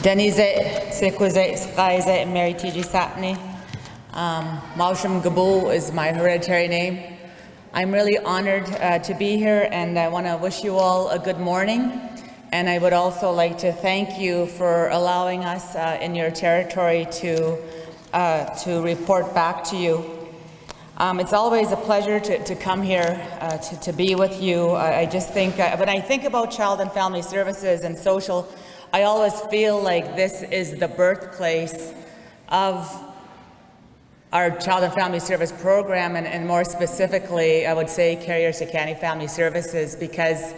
Denize, Saik'uz, Skaize, Mary Teegee Sapni. Mausham Gabu is my hereditary name. I'm really honored to be here, and I want to wish you all a good morning. And I would also like to thank you for allowing us in your territory to report back to you. It's always a pleasure to come here to be with you. I just think, when I think about child and family services and social, I always feel like this is the birthplace of our child and family service program, and more specifically, I would say Carrier-Sakani Family Services, because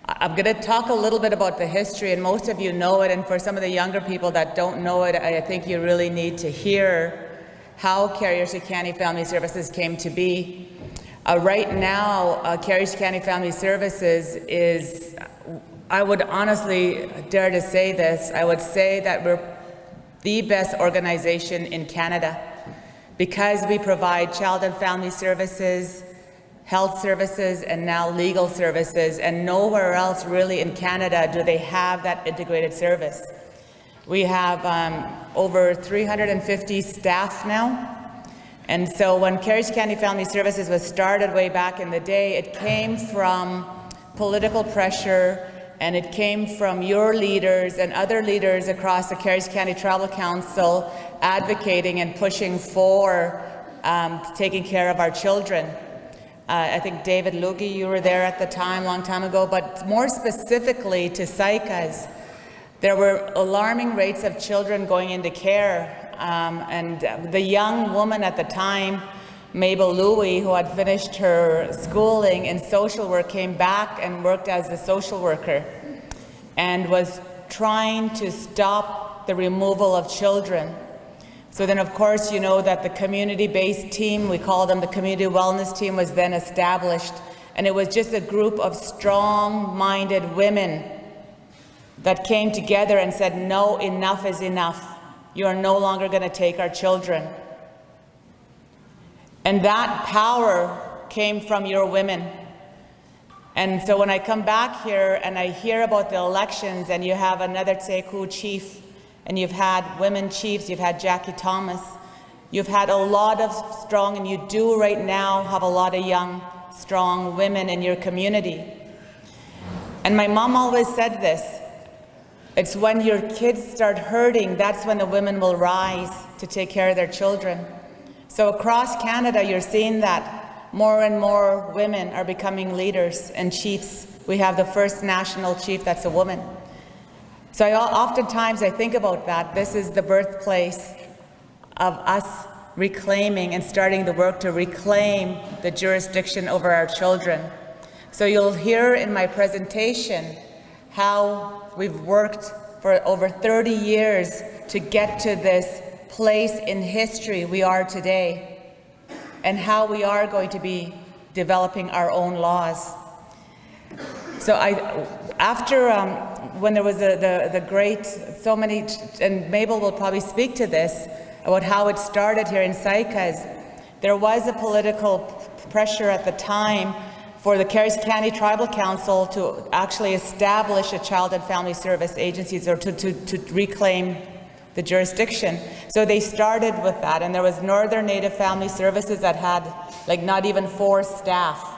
I'm going to talk a little bit about the history, and most of you know it, and for some of the younger people that don't know it, I think you really need to hear how Carrier-Sakani Family Services came to be. Right now, Carrier-Sakani Family Services is, I would honestly dare to say this, I would say that we're the best organization in Canada because we provide child and family services, health services, and now legal services, and nowhere else really in Canada do they have that integrated service. We have over 350 staff now, and so when Carrier-Sakani Family Services was started way back in the day, it came from political pressure, and it came from your leaders and other leaders across the Carrier-Sakani Tribal Council advocating and pushing for taking care of our children. I think David Lugie, you were there at the time, long time ago, but more specifically to Saik'uz, there were alarming rates of children going into care, and the young woman at the time, Mabel Louie, who had finished her schooling in social work, came back and worked as a social worker and was trying to stop the removal of children. So then, of course, you know that the community-based team, we call them the community wellness team, was then established, and it was just a group of strong-minded women that came together and said, no, enough is enough. You are no longer going to take our children. And that power came from your women. And so when I come back here and I hear about the elections, and you have another Teegee chief, and you've had women chiefs, you've had Jackie Thomas, you've had a lot of strong, and you do right now have a lot of young, strong women in your community. And my mom always said this, it's when your kids start hurting, that's when the women will rise to take care of their children. So across Canada, you're seeing that more and more women are becoming leaders and chiefs. We have the first national chief that's a woman. So oftentimes I think about that. This is the birthplace of us reclaiming and starting the work to reclaim the jurisdiction over our children. So you'll hear in my presentation how we've worked for over 30 years to get to this place in history we are today, and how we are going to be developing our own laws. So after when there was the great, so many, and Mabel will probably speak to this, about how it started here in Saik'uz, there was a political pressure at the time for the Carrier-Sakani Tribal Council to actually establish a child and family service agencies, or to reclaim the jurisdiction. So they started with that, and there was Northern Native Family Services that had like not even 4 staff.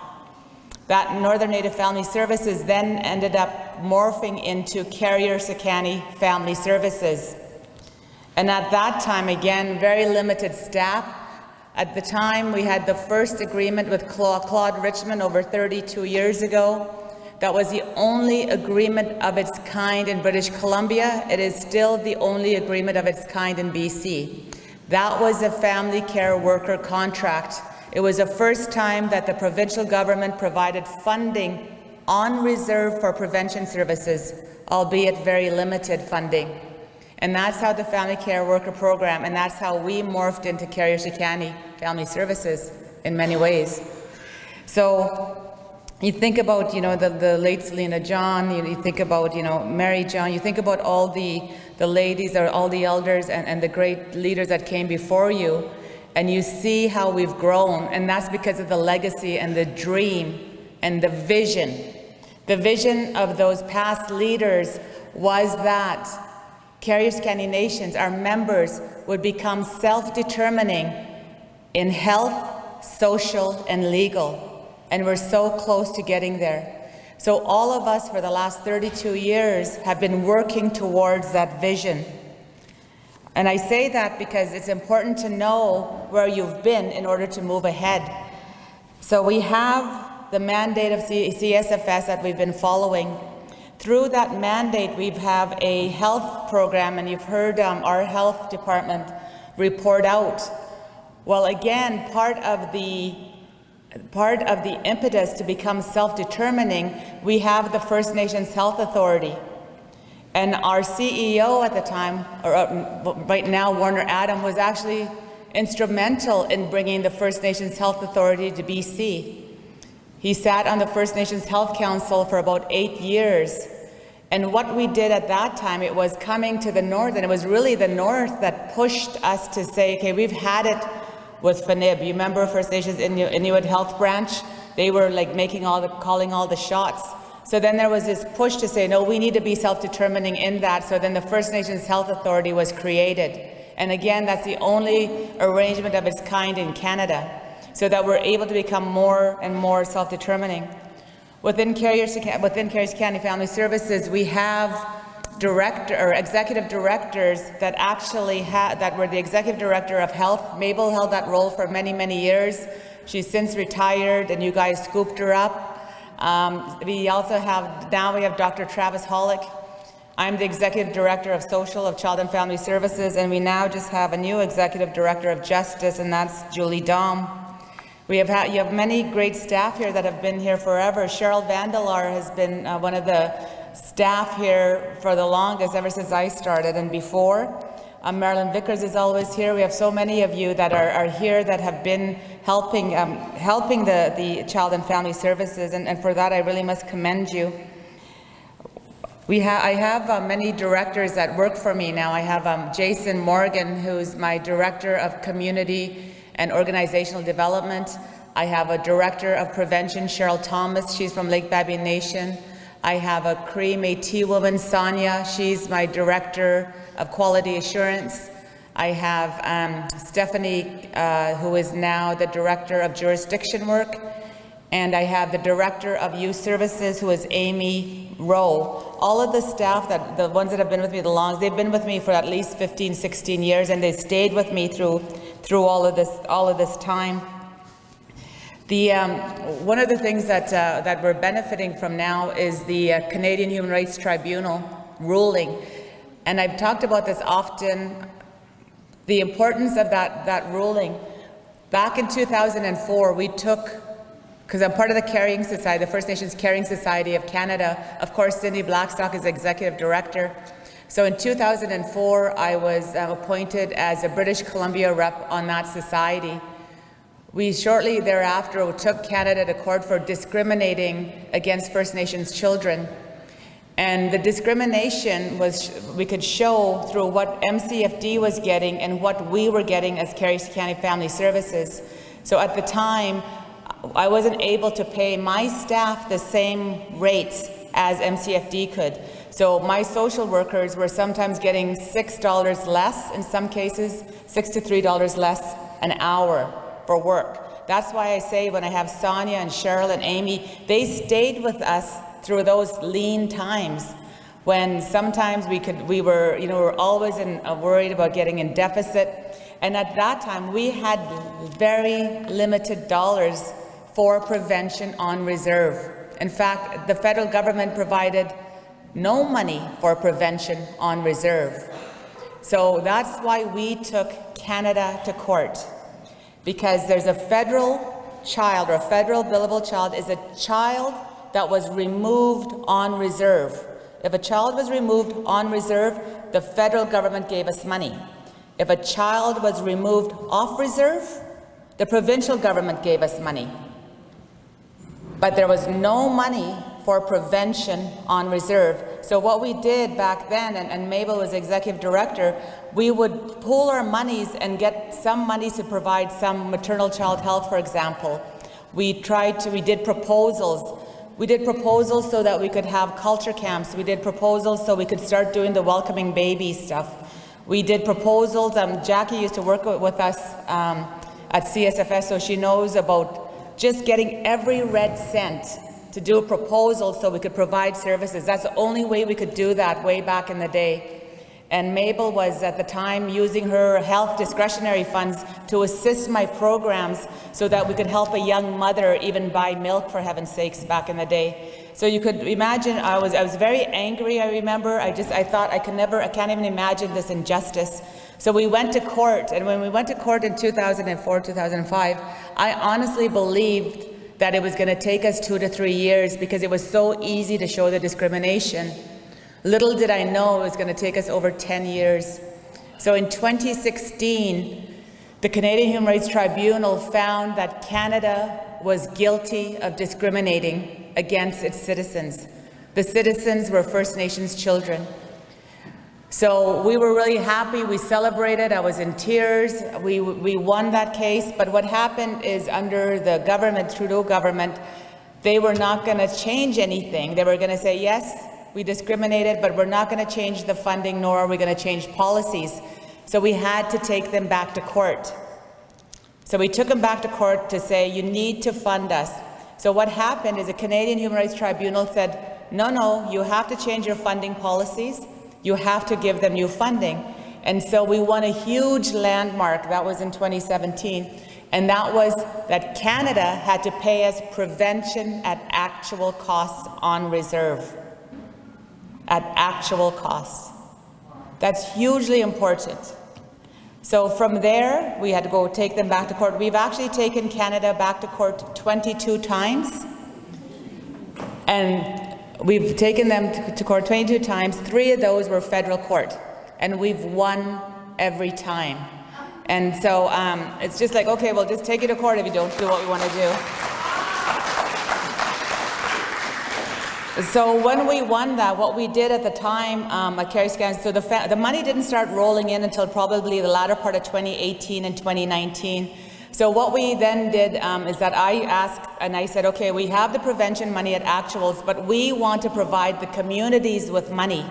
That Northern Native Family Services then ended up morphing into Carrier-Sakani Family Services. And at that time, again, very limited staff. At the time, we had the first agreement with Claude Richmond over 32 years ago. That was the only agreement of its kind in British Columbia. It is still the only agreement of its kind in BC. That was a family care worker contract. It was the first time that the provincial government provided funding on reserve for prevention services, albeit very limited funding. And that's how the family care worker program, and that's how we morphed into Carrier-Sakani Family Services in many ways. So you think about, you know, the late Selena John, you think about, you know, Mary John, you think about all the ladies, or all the elders and the great leaders that came before you, and you see how we've grown, and that's because of the legacy and the dream and the vision. The vision of those past leaders was that Carriers County nations, our members, would become self-determining in health, social, and legal. And we're so close to getting there. So all of us for the last 32 years have been working towards that vision. And I say that because it's important to know where you've been in order to move ahead. So we have the mandate of CSFS that we've been following. Through that mandate, we have a health program, and you've heard our health department report out. Well, again, part of the impetus to become self-determining, we have the First Nations Health Authority. And our CEO at the time, or right now, Warner Adam, was actually instrumental in bringing the First Nations Health Authority to BC. He sat on the First Nations Health Council for about 8 years. And what we did at that time, it was coming to the north, and it was really the north that pushed us to say, okay, we've had it with FNIB. You remember First Nations Inuit Health Branch? They were like calling all the shots. So then there was this push to say, no, we need to be self-determining in that. So then the First Nations Health Authority was created. And again, that's the only arrangement of its kind in Canada, so that we're able to become more and more self-determining. Within Carriers County Family Services, we have executive directors that actually that were the executive director of health. Mabel held that role for many, many years. She's since retired, and you guys scooped her up. We also have Dr. Travis Hollick. I'm the executive director of social of Child and Family Services, and we now just have a new executive director of justice, and that's Julie Dom. You have many great staff here that have been here forever. Cheryl Vandelar has been one of the staff here for the longest, ever since I started and before. Marilyn Vickers is always here. We have so many of you that are here that have been helping the Child and Family Services, and for that I really must commend you. I have many directors that work for me now. I have Jason Morgan, who's my Director of Community and Organizational Development. I have a Director of Prevention, Cheryl Thomas. She's from Lake Babian Nation. I have a Cree Métis woman, Sonia. She's my Director of Quality Assurance. I have Stephanie, who is now the Director of Jurisdiction Work. And I have the Director of Youth Services, who is Amy Rowe. All of the staff, the ones that have been with me the longest, they've been with me for at least 15, 16 years, and they stayed with me through all of this time. One of the things that we're benefiting from now is the Canadian Human Rights Tribunal ruling. And I've talked about this often, the importance of that ruling. Back in 2004, we took, because I'm part of the Carrying Society, the First Nations Carrying Society of Canada. Of course, Cindy Blackstock is Executive Director. So in 2004, I was appointed as a British Columbia rep on that society. We shortly thereafter took Canada to court for discriminating against First Nations children. And the discrimination we could show through what MCFD was getting and what we were getting as Carriers County Family Services. So at the time, I wasn't able to pay my staff the same rates as MCFD could. So my social workers were sometimes getting $6 less, in some cases, $6 to $3 less an hour for work. That's why I say when I have Sonia and Cheryl and Amy, they stayed with us through those lean times when sometimes we were always worried about getting in deficit. And at that time, we had very limited dollars for prevention on reserve. In fact, the federal government provided no money for prevention on reserve. So that's why we took Canada to court, because there's a federal child, or a federal billable child is a child that was removed on reserve. If a child was removed on reserve, the federal government gave us money. If a child was removed off reserve, the provincial government gave us money. But there was no money for prevention on reserve. So what we did back then, and Mabel was executive director, we would pool our monies and get some monies to provide some maternal child health, for example. We did proposals. We did proposals so that we could have culture camps. We did proposals so we could start doing the welcoming baby stuff. We did proposals. Jackie used to work with us at CSFS, so she knows about just getting every red cent to do a proposal so we could provide services. That's the only way we could do that way back in the day. And Mabel was at the time using her health discretionary funds to assist my programs so that we could help a young mother even buy milk, for heaven's sakes, back in the day. So you could imagine, I was very angry, I remember. I thought I can't even imagine this injustice. So we went to court, and when we went to court in 2004, 2005, I honestly believed that it was going to take us 2 to 3 years because it was so easy to show the discrimination. Little did I know it was going to take us over 10 years. So in 2016, the Canadian Human Rights Tribunal found that Canada was guilty of discriminating against its citizens. The citizens were First Nations children. So we were really happy, we celebrated, I was in tears, we won that case, but what happened is under the government, Trudeau government, they were not going to change anything. They were going to say, yes, we discriminated, but we're not going to change the funding, nor are we going to change policies. So we had to take them back to court. So we took them back to court to say, you need to fund us. So what happened is the Canadian Human Rights Tribunal said, no, you have to change your funding policies. You have to give them new funding. And so we won a huge landmark. That was in 2017. And that was that Canada had to pay us prevention at actual costs on reserve. At actual costs. That's hugely important. So from there, we had to go take them back to court. We've actually taken Canada back to court 22 times. And we've taken them to court 22 times. 3 of those were federal court. And we've won every time. And so it's just like, okay, well, just take it to court if you don't do what we want to do. So when we won that, what we did at the time at Carey Scans, so the money didn't start rolling in until probably the latter part of 2018 and 2019. So what we then did is that I asked and I said, okay, we have the prevention money at actuals, but we want to provide the communities with money.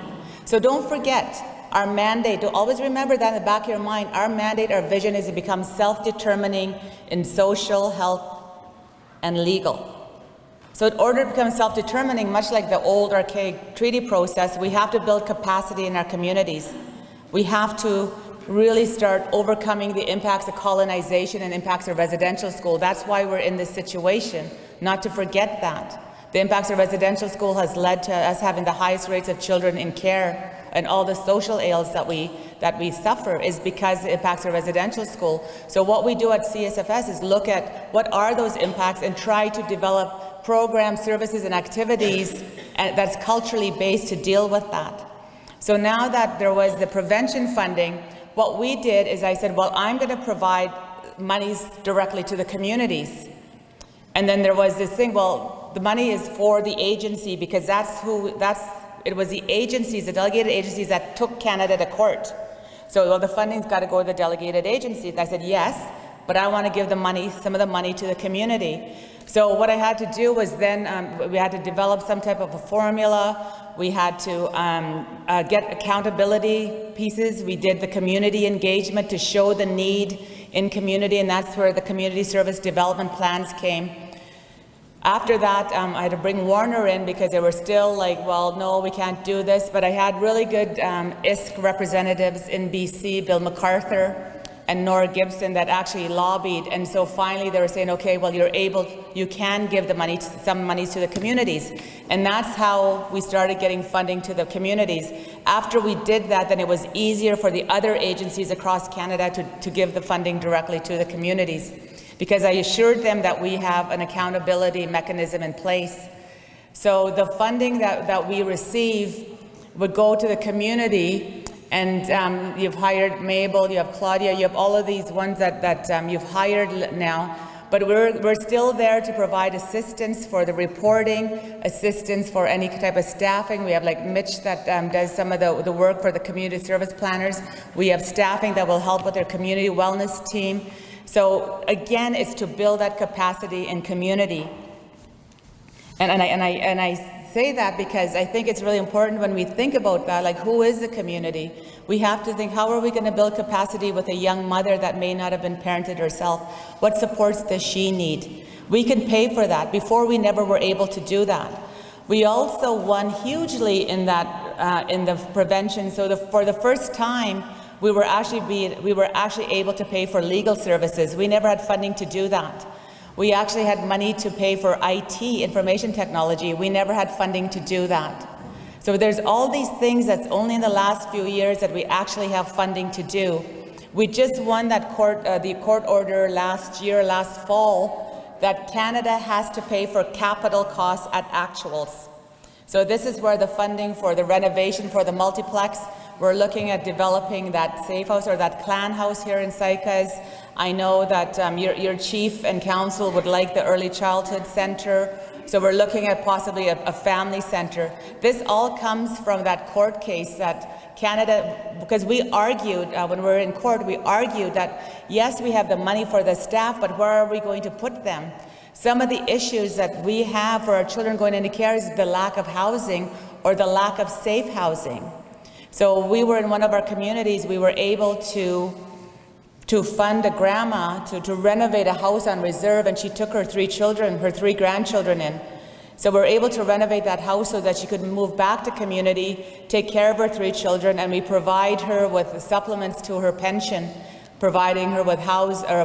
So don't forget our mandate. To always remember that in the back of your mind. Our mandate, our vision is to become self-determining in social, health, and legal. So in order to become self-determining, much like the old archaic treaty process, we have to build capacity in our communities. We have to really start overcoming the impacts of colonization and impacts of residential school. That's why we're in this situation, not to forget that. The impacts of residential school has led to us having the highest rates of children in care, and all the social ills that we suffer is because the impacts of residential school. So what we do at CSFS is look at what are those impacts and try to develop programs, services, and activities that's culturally based to deal with that. So now that there was the prevention funding, what we did is I said, well, I'm going to provide monies directly to the communities. And then there was this thing, well, the money is for the agency because it was the agencies, the delegated agencies that took Canada to court. So, well, the funding's got to go to the delegated agencies. I said, yes, but I want to give the money, some of the money to the community. So what I had to do was then we had to develop some type of a formula. We had to get accountability pieces. We did the community engagement to show the need in community, and that's where the community service development plans came. After that, I had to bring Warner in because they were still like, well, no, we can't do this. But I had really good ISK representatives in BC, Bill MacArthur and Nora Gibson, that actually lobbied. And so finally they were saying, okay, well, you can give the money, some monies to the communities. And that's how we started getting funding to the communities. After we did that, then it was easier for the other agencies across Canada to give the funding directly to the communities, because I assured them that we have an accountability mechanism in place. So the funding that we receive would go to the community. And you've hired Mabel, you have Claudia, you have all of these ones that you've hired now. But we're still there to provide assistance for the reporting, assistance for any type of staffing. We have like Mitch that does some of the work for the community service planners. We have staffing that will help with their community wellness team. So again, it's to build that capacity in community. And I say that because I think it's really important when we think about that, like who is the community? We have to think, how are we going to build capacity with a young mother that may not have been parented herself? What supports does she need? We can pay for that. Before, we never were able to do that. We also won hugely in that in the prevention. So for the first time, we were actually able to pay for legal services. We never had funding to do that. We actually had money to pay for IT, information technology. We never had funding to do that. So there's all these things that's only in the last few years that we actually have funding to do. We just won that the court order last fall, that Canada has to pay for capital costs at actuals. So this is where the funding for the renovation for the multiplex, we're looking at developing that safe house or that clan house here in Saik'uz. I know that your chief and council would like the early childhood center. So we're looking at possibly a family center. This all comes from that court case that Canada, because we argued, when we were in court, we argued that yes, we have the money for the staff, but where are we going to put them? Some of the issues that we have for our children going into care is the lack of housing or the lack of safe housing. So we were in one of our communities, we were able to fund a grandma to renovate a house on reserve, and she took her three grandchildren in. So we're able to renovate that house so that she could move back to community, take care of her three children, and we provide her with supplements to her pension, providing her with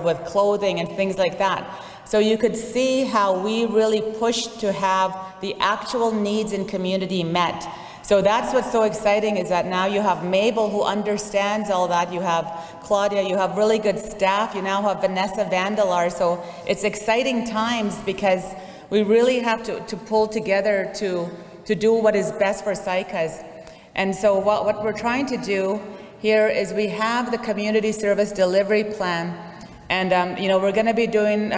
with clothing and things like that. So you could see how we really pushed to have the actual needs in community met. So that's what's so exciting, is that now you have Mabel who understands all that, you have Claudia, you have really good staff, you now have Vanessa Vandelar. So it's exciting times because we really have to pull together to do what is best for Saik'uz. And so what we're trying to do here is we have the community service delivery plan. And we're going to be doing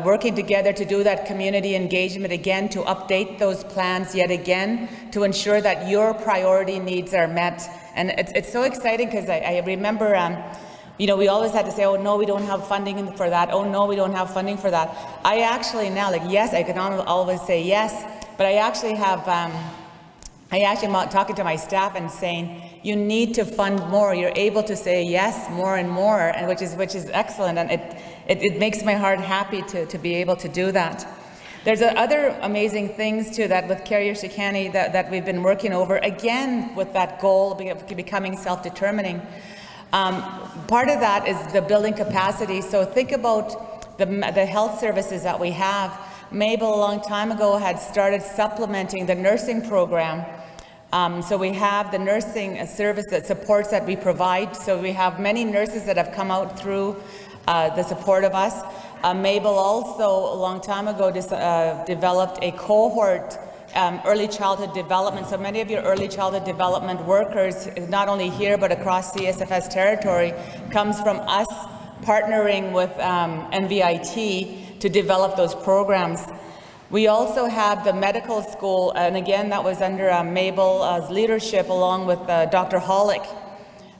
working together to do that community engagement again, to update those plans yet again, to ensure that your priority needs are met. And it's so exciting because I remember, we always had to say, oh no, we don't have funding for that. Oh no, we don't have funding for that. I actually now, yes, I can always say yes, but I actually have, am talking to my staff and saying, you need to fund more. You're able to say yes more and more, and which is excellent, and it makes my heart happy to be able to do that. There's other amazing things too that with Carrier Shikani that we've been working over, again with that goal of becoming self-determining. Part of that is the building capacity. So think about the health services that we have. Mabel a long time ago had started supplementing the nursing program. So we have the nursing service that supports that we provide. So we have many nurses that have come out through the support of us. Mabel also a long time ago developed a cohort early childhood development. So many of your early childhood development workers, not only here but across CSFS territory, comes from us partnering with NVIT to develop those programs. We also have the medical school, and again, that was under Mabel's leadership along with Dr. Hollick.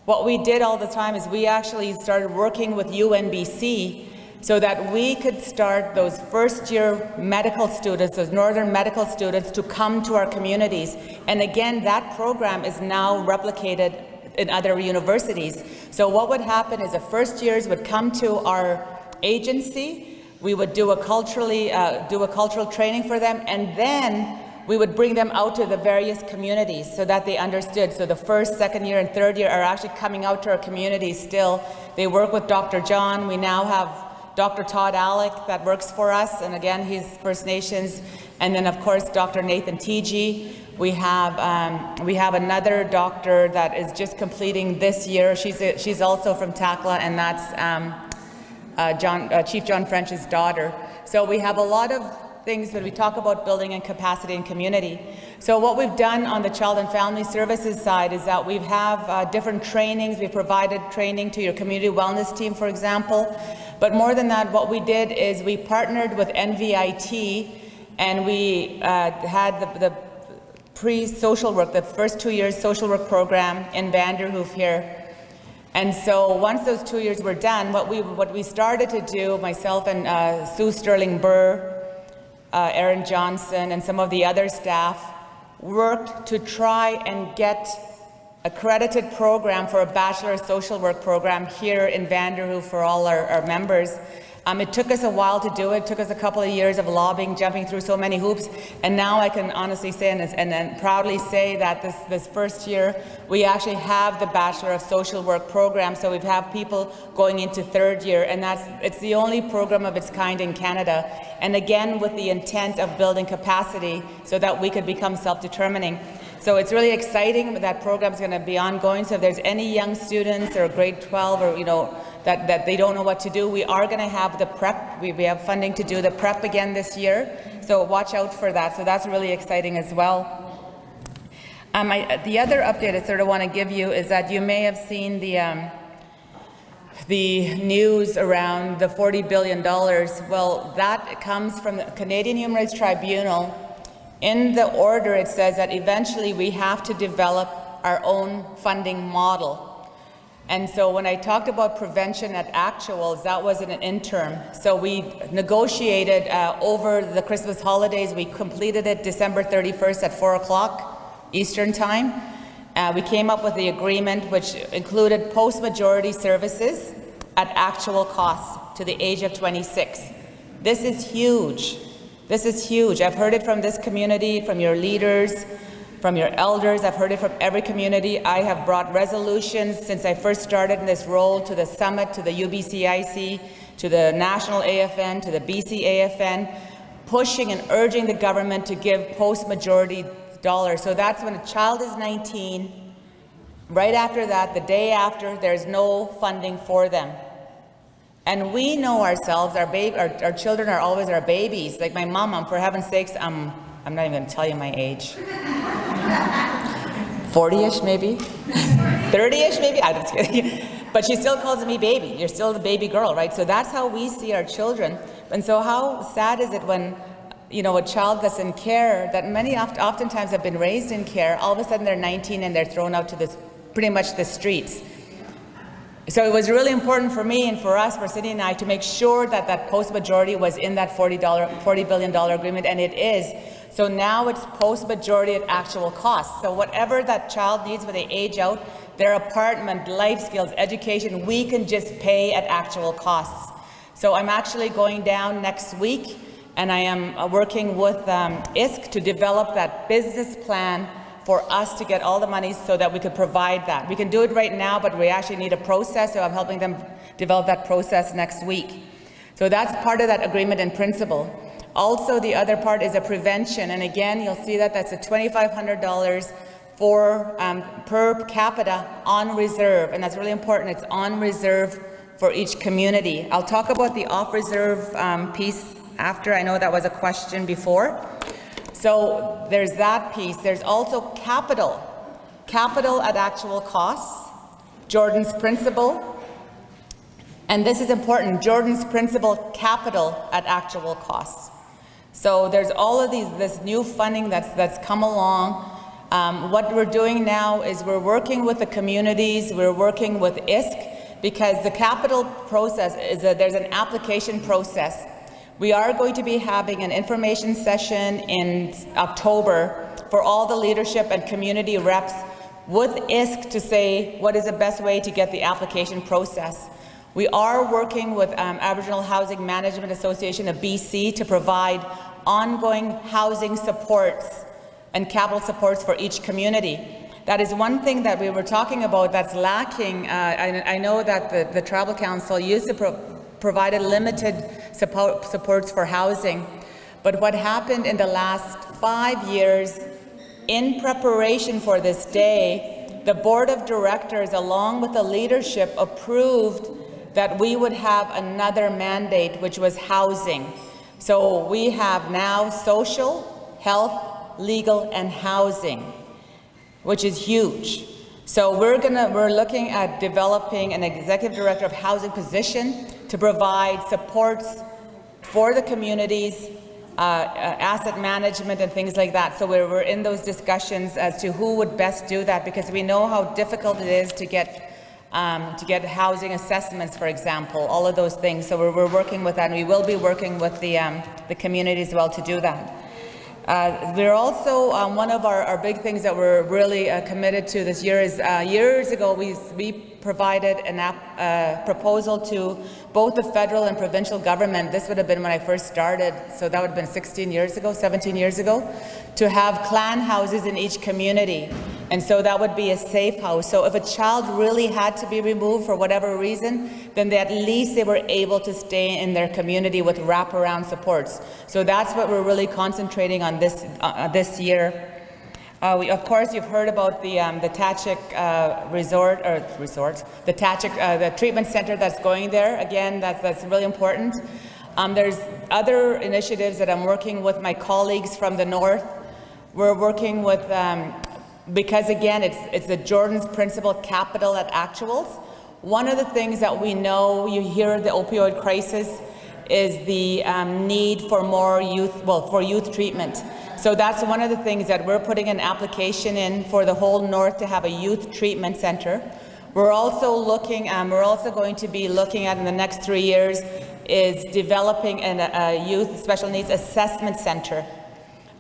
What we did all the time is we actually started working with UNBC so that we could start those first-year medical students, those northern medical students, to come to our communities. And again, that program is now replicated in other universities. So what would happen is the first years would come to our agency. We would do a cultural training for them, and then we would bring them out to the various communities so that they understood. So the first, second year, and third year are actually coming out to our communities still. They work with Dr. John. We now have Dr. Todd Alec that works for us, and again, he's First Nations. And then, of course, Dr. Nathan Teegee. We have another doctor that is just completing this year. She's also from Takla, and that's Chief John French's daughter. So we have a lot of things that we talk about building and capacity and community. So what we've done on the child and family services side is that we have different trainings. We provided training to your community wellness team, for example. But more than that, what we did is we partnered with NVIT, and we had the pre-social work, the first 2 years social work program in Vanderhoof here. And so once those 2 years were done, what we started to do, myself and Sue Sterling Burr, Aaron Johnson, and some of the other staff worked to try and get accredited program for a Bachelor of Social Work program here in Vanderhoof for all our members. It took us a while to do it. It took us a couple of years of lobbying, jumping through so many hoops, and now I can honestly say and proudly say that this first year we actually have the Bachelor of Social Work program. So we have people going into third year, and it's the only program of its kind in Canada. And again, with the intent of building capacity so that we could become self-determining. So it's really exciting that program is going to be ongoing. So if there's any young students or grade 12 or that they don't know what to do, we are going to have the prep. We have funding to do the prep again this year. So watch out for that. So that's really exciting as well. The other update I sort of want to give you is that you may have seen the news around the $40 billion. Well, that comes from the Canadian Human Rights Tribunal. In the order, it says that eventually we have to develop our own funding model. And so when I talked about prevention at actuals, that was in an interim. So we negotiated over the Christmas holidays. We completed it December 31st at 4 o'clock Eastern Time. We came up with the agreement, which included post-majority services at actual cost to the age of 26. This is huge. This is huge. I've heard it from this community, from your leaders, from your elders. I've heard it from every community. I have brought resolutions since I first started in this role to the Summit, to the UBCIC, to the National AFN, to the BC AFN, pushing and urging the government to give post-majority dollars. So that's when a child is 19. Right after that, the day after, there's no funding for them. And we know ourselves, our children are always our babies. Like my mom, for heaven's sakes, I'm not even going to tell you my age. 40-ish maybe? 30-ish maybe? I'm just kidding. But she still calls me baby. You're still the baby girl, right? So that's how we see our children. And so how sad is it when, a child that's in care, that many oftentimes have been raised in care, all of a sudden they're 19 and they're thrown out to pretty much the streets. So it was really important for me and for us, for Cindy and I, to make sure that that post-majority was in that $40 billion agreement, and it is. So now it's post-majority at actual cost. So whatever that child needs when they age out, their apartment, life skills, education, we can just pay at actual costs. So I'm actually going down next week, and I am working with ISK to develop that business plan for us to get all the money so that we could provide that. We can do it right now, but we actually need a process, so I'm helping them develop that process next week. So that's part of that agreement in principle. Also, the other part is a prevention, and again, you'll see that that's a $2,500 for per capita on reserve, and that's really important. It's on reserve for each community. I'll talk about the off-reserve piece after. I know that was a question before. So there's that piece. There's also capital at actual costs, Jordan's principle, and this is important, Jordan's principle capital at actual costs. So there's all of this new funding that's come along. What we're doing now is we're working with the communities, we're working with ISK, because the capital process is there's an application process. We are going to be having an information session in October for all the leadership and community reps with ISK to say what is the best way to get the application process. We are working with Aboriginal Housing Management Association of BC to provide ongoing housing supports and capital supports for each community. That is one thing that we were talking about that's lacking. I know that the Tribal Council used to provided limited supports for housing. But what happened in the last 5 years, in preparation for this day, the board of directors, along with the leadership, approved that we would have another mandate, which was housing. So we have now social, health, legal, and housing, which is huge. So we're looking at developing an executive director of housing position to provide supports for the communities, asset management and things like that. So we're in those discussions as to who would best do that, because we know how difficult it is to get to get housing assessments, for example, all of those things. So we're working with that, and we will be working with the community as well to do that. We're also, one of our big things that we're really committed to this year is, years ago we provided a proposal to both the federal and provincial government. This would have been when I first started, so that would have been 16 years ago, 17 years ago, to have clan houses in each community. And so that would be a safe house. So if a child really had to be removed for whatever reason, then at least they were able to stay in their community with wraparound supports. So that's what we're really concentrating on this year. Of course, you've heard about the Tachik the treatment center that's going there. Again, that's really important. There's other initiatives that I'm working with my colleagues from the north. We're working with, because again, it's the Jordan's Principle capital at actuals. One of the things that we know, you hear the opioid crisis, is the need for more youth treatment. So that's one of the things that we're putting an application in for the whole north to have a youth treatment center. We're also going to be looking at in the next 3 years is developing a youth special needs assessment center.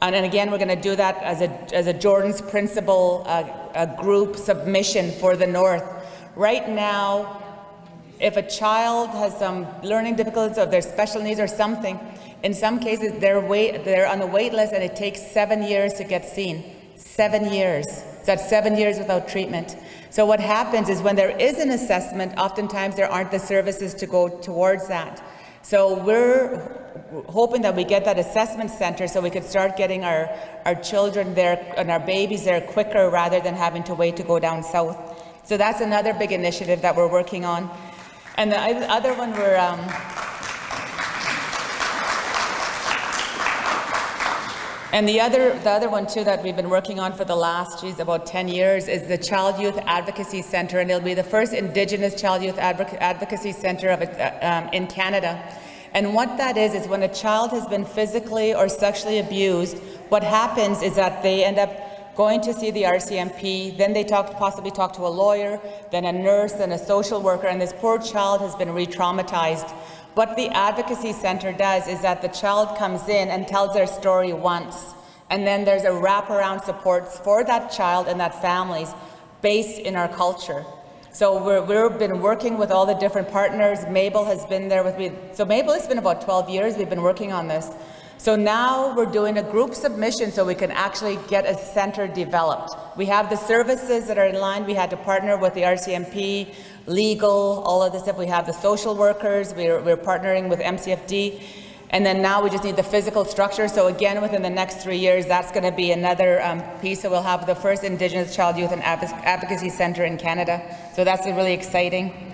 And again, we're going to do that as a Jordan's Principle group submission for the north. Right now, if a child has some learning difficulties or their special needs or something, in some cases they're on the wait list and it takes 7 years to get seen. 7 years. So that's 7 years without treatment. So what happens is when there is an assessment, oftentimes there aren't the services to go towards that. So we're hoping that we get that assessment center so we could start getting our children there and our babies there quicker rather than having to wait to go down south. So that's another big initiative that we're working on. And the other one we're and the other one too that we've been working on for the last, about 10 years is the Child Youth Advocacy Center, and it'll be the first Indigenous Child Youth Advocacy Center in Canada. And what that is when a child has been physically or sexually abused, what happens is that they end up going to see the RCMP, then they possibly talk to a lawyer, then a nurse, then a social worker, and this poor child has been re-traumatized. What the Advocacy Center does is that the child comes in and tells their story once, and then there's a wraparound support for that child and that families based in our culture. So we've been working with all the different partners. Mabel has been there with me. So Mabel, it's been about 12 years we've been working on this. So now we're doing a group submission so we can actually get a center developed. We have the services that are in line. We had to partner with the RCMP, legal, all of this stuff. We have the social workers. We're partnering with MCFD. And then now we just need the physical structure. So again, within the next 3 years, that's going to be another piece. So we'll have the first Indigenous Child Youth and Advocacy Center in Canada. So that's really exciting.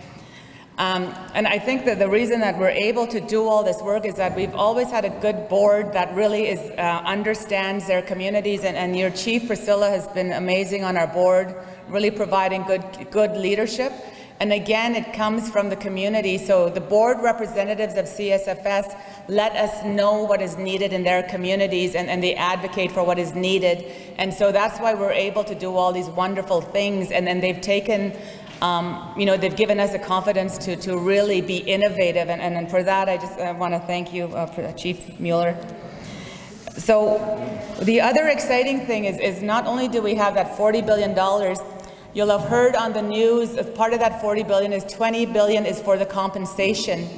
And I think that the reason that we're able to do all this work is that we've always had a good board that really understands their communities, and your chief, Priscilla, has been amazing on our board, really providing good leadership. And again, it comes from the community. So the board representatives of Csfs let us know what is needed in their communities, and they advocate for what is needed. And so that's why we're able to do all these wonderful things. And then they've taken they've given us the confidence to really be innovative, and for that I just want to thank you, Chief Mueller. So the other exciting thing is not only do we have that $40 billion, you'll have heard on the news, part of that $40 billion is $20 billion is for the compensation.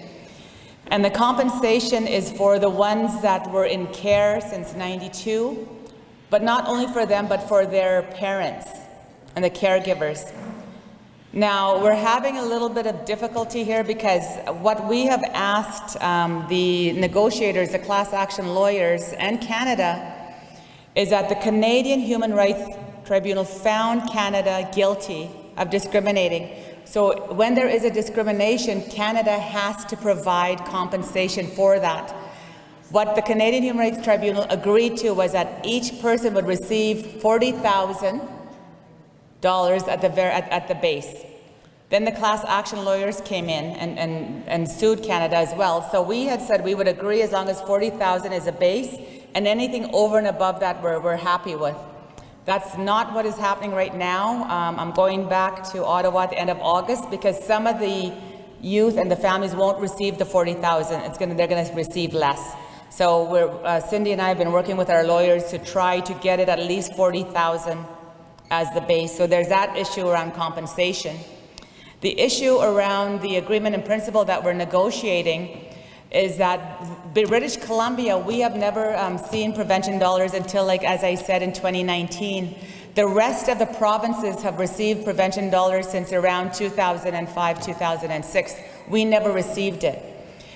And the compensation is for the ones that were in care since '92, but not only for them, but for their parents and the caregivers. Now, we're having a little bit of difficulty here because what we have asked the negotiators, the class action lawyers, and Canada is that the Canadian Human Rights Tribunal found Canada guilty of discriminating. So when there is a discrimination, Canada has to provide compensation for that. What the Canadian Human Rights Tribunal agreed to was that each person would receive $40,000 at the base. Then the class action lawyers came in and sued Canada as well. So we had said we would agree as long as $40,000 is a base, and anything over and above that we're happy with. That's not what is happening right now. I'm going back to Ottawa at the end of August because some of the youth and the families won't receive the $40,000. They're going to receive less. So Cindy and I have been working with our lawyers to try to get it at least $40,000 as the base. So there's that issue around compensation. The issue around the agreement in principle that we're negotiating is that British Columbia, we have never seen prevention dollars until, like as I said, in 2019. The rest of the provinces have received prevention dollars since around 2005, 2006. We never received it.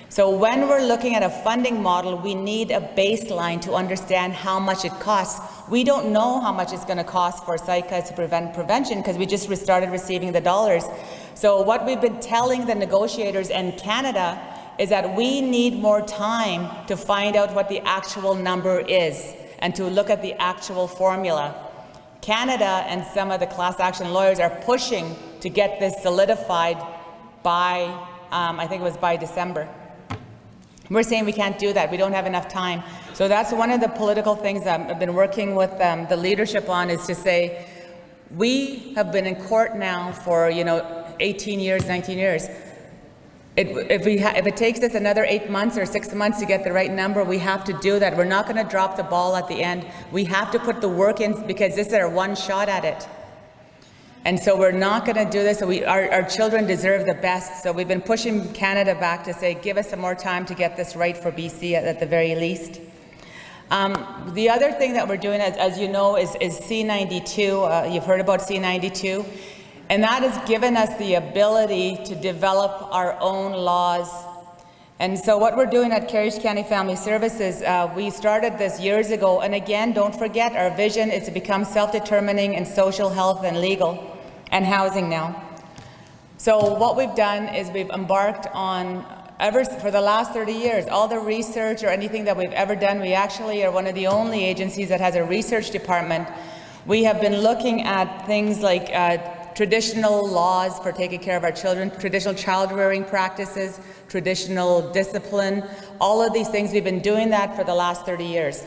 So when we're looking at a funding model, we need a baseline to understand how much it costs. We don't know how much it's going to cost for Saik'uz to prevent prevention because we just started receiving the dollars. So what we've been telling the negotiators in Canada is that we need more time to find out what the actual number is and to look at the actual formula. Canada and some of the class action lawyers are pushing to get this solidified by, I think it was by December. We're saying we can't do that. We don't have enough time. So that's one of the political things I've been working with the leadership on, is to say, we have been in court now for 18 years, 19 years. If it takes us another 8 months or 6 months to get the right number, we have to do that. We're not going to drop the ball at the end. We have to put the work in because this is our one shot at it. And so we're not going to do this. So our children deserve the best. So we've been pushing Canada back to say, give us some more time to get this right for BC at the very least. The other thing that we're doing, as you know, is C92. You've heard about C92. And that has given us the ability to develop our own laws. And so what we're doing at Carriage County Family Services, we started this years ago. And again, don't forget, our vision is to become self-determining in social, health, and legal, and housing now. So what we've done is we've embarked on, for the last 30 years, all the research or anything that we've ever done. We actually are one of the only agencies that has a research department. We have been looking at things like traditional laws for taking care of our children, traditional child rearing practices, traditional discipline, all of these things. We've been doing that for the last 30 years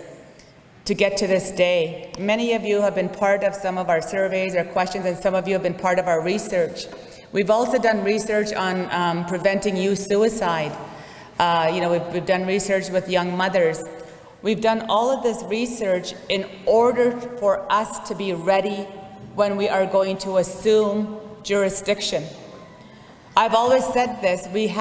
to get to this day. Many of you have been part of some of our surveys or questions, and some of you have been part of our research. We've also done research on preventing youth suicide. We've done research with young mothers. We've done all of this research in order for us to be ready when we are going to assume jurisdiction. I've always said this, we've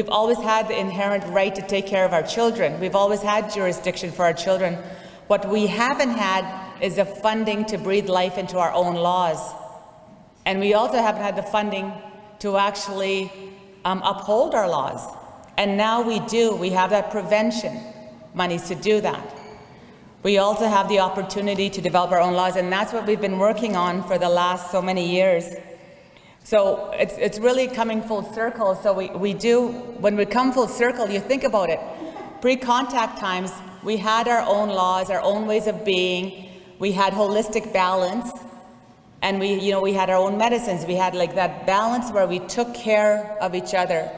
always had the inherent right to take care of our children. We've always had jurisdiction for our children. What we haven't had is the funding to breathe life into our own laws. And we also haven't had the funding to actually uphold our laws. And now we do. We have that prevention monies to do that. We also have the opportunity to develop our own laws, and that's what we've been working on for the last so many years. So it's really coming full circle. So when we come full circle, you think about it. Pre-contact times, we had our own laws, our own ways of being. We had holistic balance, and we had our own medicines. We had like that balance where we took care of each other.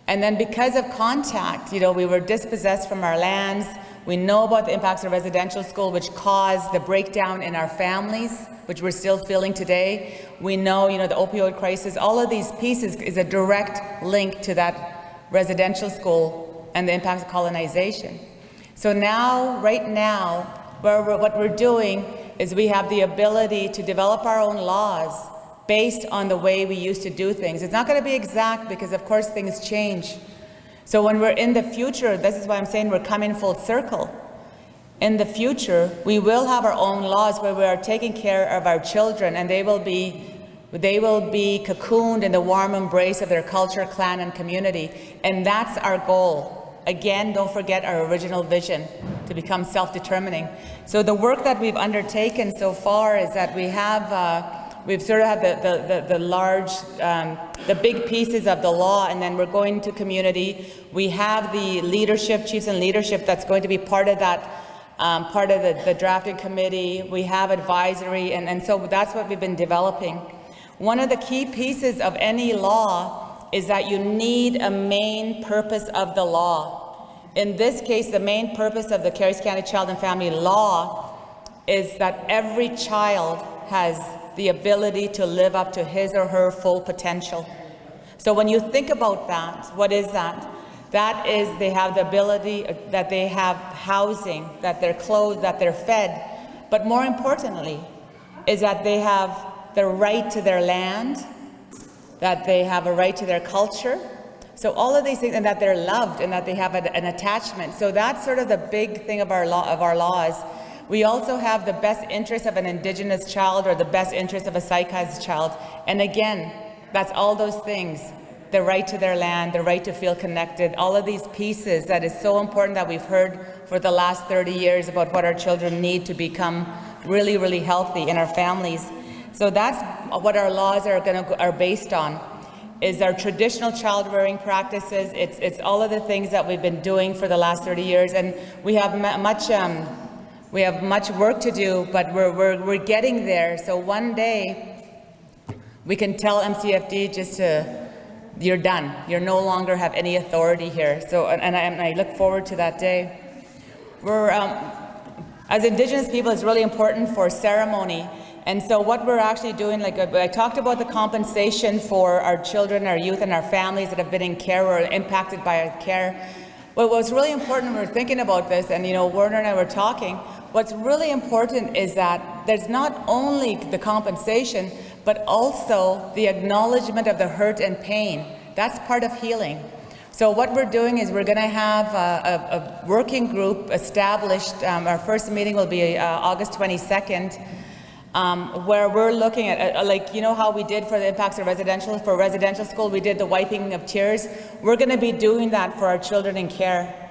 And then because of contact, we were dispossessed from our lands. We know about the impacts of residential school, which caused the breakdown in our families, which we're still feeling today. We know, the opioid crisis, all of these pieces is a direct link to that residential school and the impacts of colonization. So now, right now, what we're doing is we have the ability to develop our own laws based on the way we used to do things. It's not going to be exact because, of course, things change. So when we're in the future, this is why I'm saying we're coming full circle. In the future, we will have our own laws where we are taking care of our children, and they will be cocooned in the warm embrace of their culture, clan, and community. And that's our goal. Again, don't forget our original vision, to become self-determining. So the work that we've undertaken so far is that we've sort of had the big pieces of the law, and then we're going to community. We have the leadership, chiefs and leadership, that's going to be part of that, part of the drafting committee. We have advisory, and so that's what we've been developing. One of the key pieces of any law is that you need a main purpose of the law. In this case, the main purpose of the Carriage County Child and Family Law is that every child has the ability to live up to his or her full potential. So when you think about that, what is that? That is, they have the ability, that they have housing, that they're clothed, that they're fed. But more importantly, is that they have the right to their land, that they have a right to their culture. So all of these things, and that they're loved, and that they have an attachment. So that's sort of the big thing of our laws. We also have the best interest of an Indigenous child, or the best interest of a Saik'uz child. And again, that's all those things. The right to their land, the right to feel connected, all of these pieces that is so important that we've heard for the last 30 years about what our children need to become really, really healthy in our families. So that's what our laws are based on, is our traditional child-rearing practices. It's all of the things that we've been doing for the last 30 years, and we have much work to do, but we're getting there. So one day we can tell MCFD just to, you're done. You no longer have any authority here. So, and I look forward to that day. We're, as Indigenous people, it's really important for ceremony. And so what we're actually doing, like I talked about the compensation for our children, our youth, and our families that have been in care or impacted by our care. But what's really important, we're thinking about this, and Werner and I were talking, what's really important is that there's not only the compensation, but also the acknowledgement of the hurt and pain. That's part of healing. So what we're doing is we're going to have a working group established. Our first meeting will be August 22nd, where we're looking at, like, how we did for the impacts of for residential school, we did the wiping of tears. We're going to be doing that for our children in care.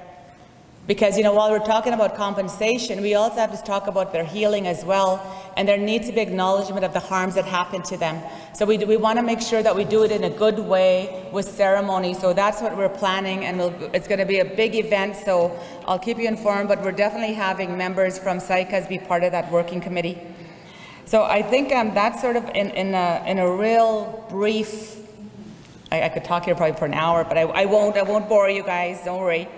Because, while we're talking about compensation, we also have to talk about their healing as well, and there needs to be acknowledgement of the harms that happened to them. So we want to make sure that we do it in a good way with ceremony. So that's what we're planning, and it's going to be a big event, so I'll keep you informed, but we're definitely having members from Saik'uz be part of that working committee. So I think that's sort of in a real brief, I could talk here probably for an hour, but I won't bore you guys, don't worry.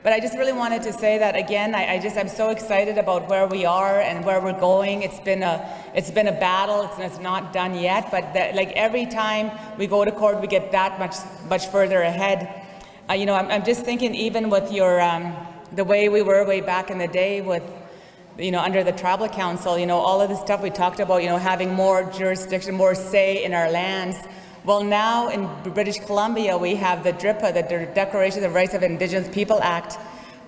But I just really wanted to say that again, I'm so excited about where we are and where we're going. It's been a battle, it's not done yet, but like every time we go to court, we get that much further ahead. I'm just thinking, even with your, the way we were way back in the day with, under the tribal council, all of the stuff we talked about, having more jurisdiction, more say in our lands. Well, now in British Columbia, we have the DRIPA, the Declaration of the Rights of Indigenous People Act,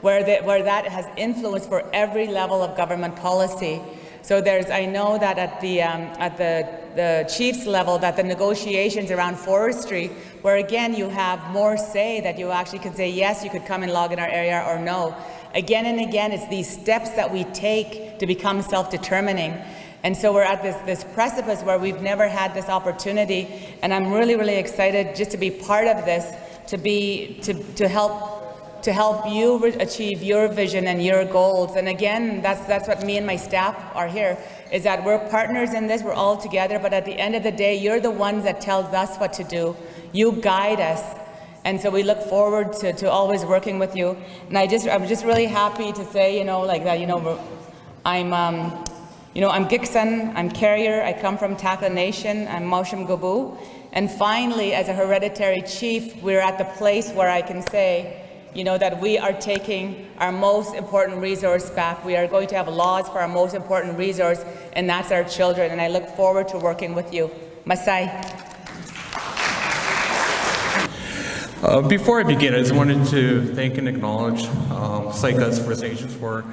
where that has influence for every level of government policy. So I know that at the chiefs level, that the negotiations around forestry, where again you have more say, that you actually can say, yes, you could come and log in our area, or no. Again and again, it's these steps that we take to become self-determining. And so we're at this precipice where we've never had this opportunity, and I'm really, really excited just to be part of this, to help you achieve your vision and your goals. And again, that's what me and my staff are here, is that we're partners in this, we're all together, but at the end of the day, you're the ones that tells us what to do. You guide us. And so we look forward to always working with you. And I'm just really happy to say, I'm Gixon, I'm Carrier, I come from Takla Nation, I'm Mosham Gabu. And finally, as a hereditary chief, we're at the place where I can say, that we are taking our most important resource back. We are going to have laws for our most important resource, and that's our children. And I look forward to working with you. Masai. Before I begin, I just wanted to thank and acknowledge Saik'uz First Nations for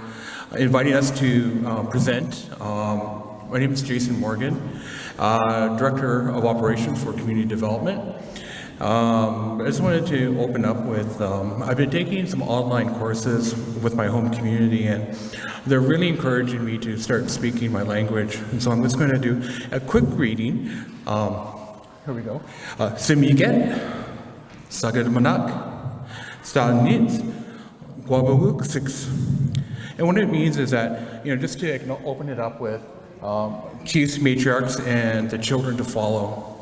inviting us to present. My name is Jason Morgan, Director of Operations for Community Development. I just wanted to open up with, I've been taking some online courses with my home community, and they're really encouraging me to start speaking my language. And so I'm just going to do a quick reading. Here we go. Simiget, Sagad Manak, Stanit, Guabawuk 6. And what it means is that, just to open it up with chiefs, matriarchs, and the children to follow.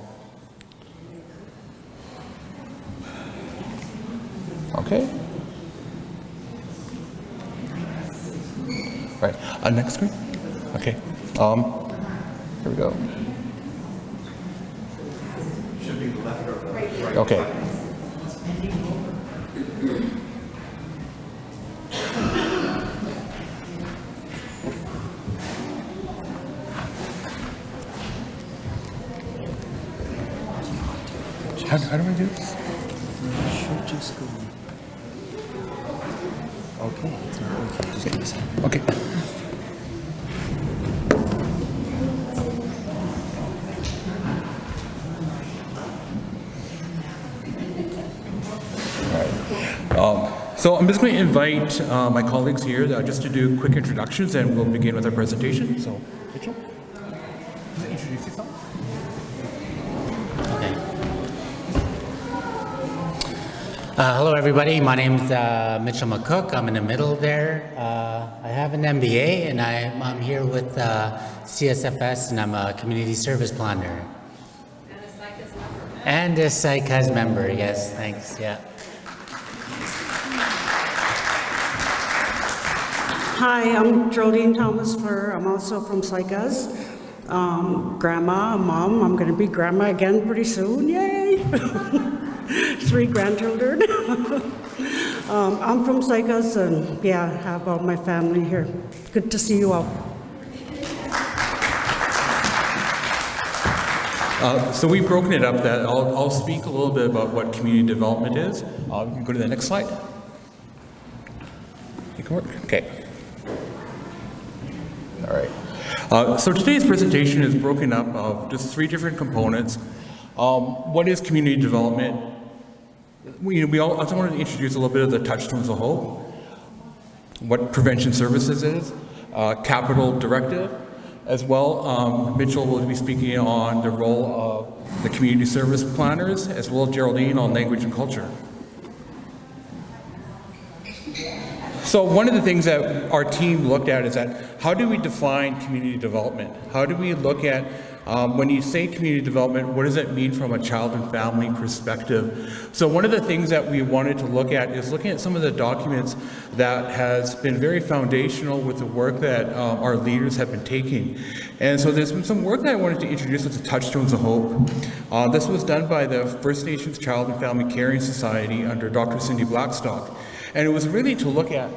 Okay. Right. Next screen. Okay. Here we go. Should be left or right. Okay. How do I do this? Should just go. Okay, it's not working. Just give me a second. Okay. So I'm just going to invite my colleagues here just to do quick introductions, and we'll begin with our presentation. So, Mitchell, introduce yourself. Okay. Hello, everybody. My name's Mitchell McCook. I'm in the middle there. I have an MBA, and I'm here with CSFS, and I'm a community service planner. And a Saik'uz member. Yes, thanks. Yeah. Hi, I'm Jodine Thomas Fleur. I'm also from Saik'uz. Grandma, mom. I'm going to be grandma again pretty soon. Yay! 3 grandchildren. I'm from Saik'uz, and yeah, have all my family here. Good to see you all. So we've broken it up that I'll speak a little bit about what community development is. You can go to the next slide. You can work. Okay. All right. So today's presentation is broken up of just 3 different components. What is community development? I also wanted to introduce a little bit of the touchstones of hope, what prevention services is, capital directive, as well. Mitchell will be speaking on the role of the community service planners, as well as Geraldine on language and culture. So one of the things that our team looked at is that how do we define community development? How do we look at, when you say community development, what does it mean from a child and family perspective? So one of the things that we wanted to look at is looking at some of the documents that has been very foundational with the work that our leaders have been taking. And so there's been some work that I wanted to introduce as the Touchstones of Hope. This was done by the First Nations Child and Family Caring Society under Dr. Cindy Blackstock. And it was really to look at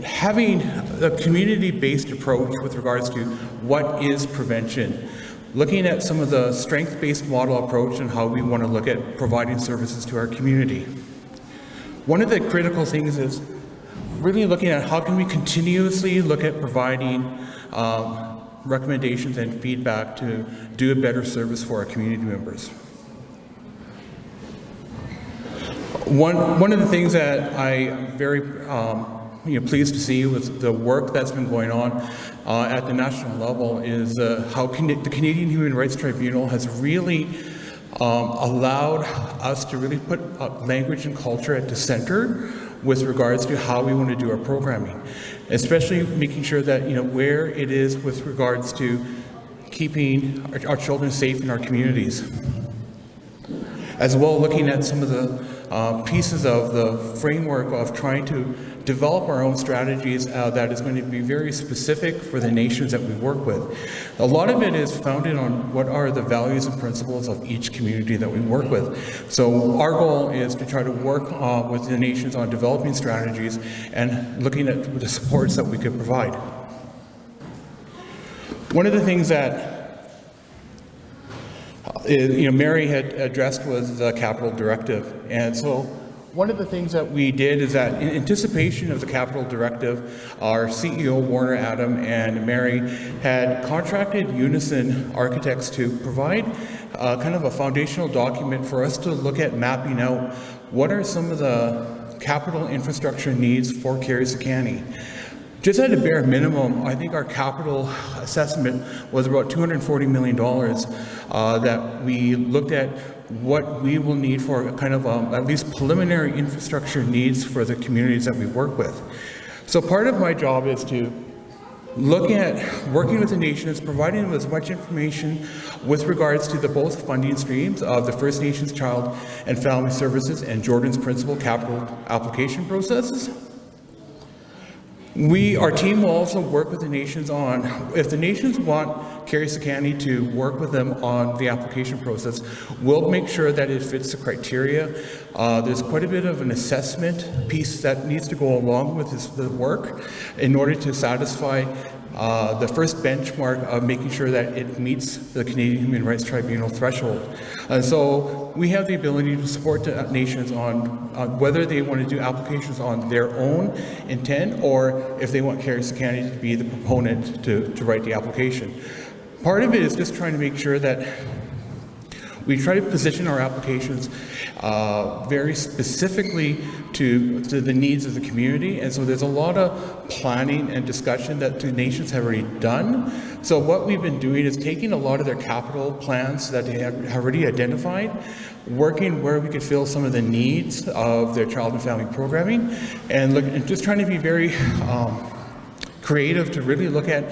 having a community-based approach with regards to what is prevention, looking at some of the strength-based model approach and how we want to look at providing services to our community. One of the critical things is really looking at how can we continuously look at providing recommendations and feedback to do a better service for our community members. One of the things that I am very pleased to see with the work that's been going on at the national level is how the Canadian Human Rights Tribunal has really allowed us to really put language and culture at the center with regards to how we want to do our programming, especially making sure that where it is with regards to keeping our children safe in our communities, as well looking at some of the pieces of the framework of trying to develop our own strategies that is going to be very specific for the nations that we work with. A lot of it is founded on what are the values and principles of each community that we work with. So our goal is to try to work with the nations on developing strategies and looking at the supports that we could provide. One of the things that Mary had addressed was the capital directive. And so one of the things that we did is that in anticipation of the capital directive, our CEO, Warner Adam, and Mary had contracted Unison Architects to provide kind of a foundational document for us to look at mapping out what are some of the capital infrastructure needs for Carrie-Sakani. Just at a bare minimum, I think our capital assessment was about $240 million that we looked at what we will need for kind of at least preliminary infrastructure needs for the communities that we work with. So part of my job is to look at working with the nations, providing them as much information with regards to the both funding streams of the First Nations Child and Family Services and Jordan's Principal Capital Application processes. Our team will also work with the nations on, if the nations want Karisakani to work with them on the application process, we'll make sure that it fits the criteria. There's quite a bit of an assessment piece that needs to go along with the work in order to satisfy the first benchmark of making sure that it meets the Canadian Human Rights Tribunal threshold. And so we have the ability to support the nations on whether they want to do applications on their own intent or if they want Karisakani to be the proponent to write the application. Part of it is just trying to make sure that we try to position our applications very specifically to the needs of the community, and so there's a lot of planning and discussion that the nations have already done. So what we've been doing is taking a lot of their capital plans that they have already identified, working where we could fill some of the needs of their child and family programming, and just trying to be very creative to really look at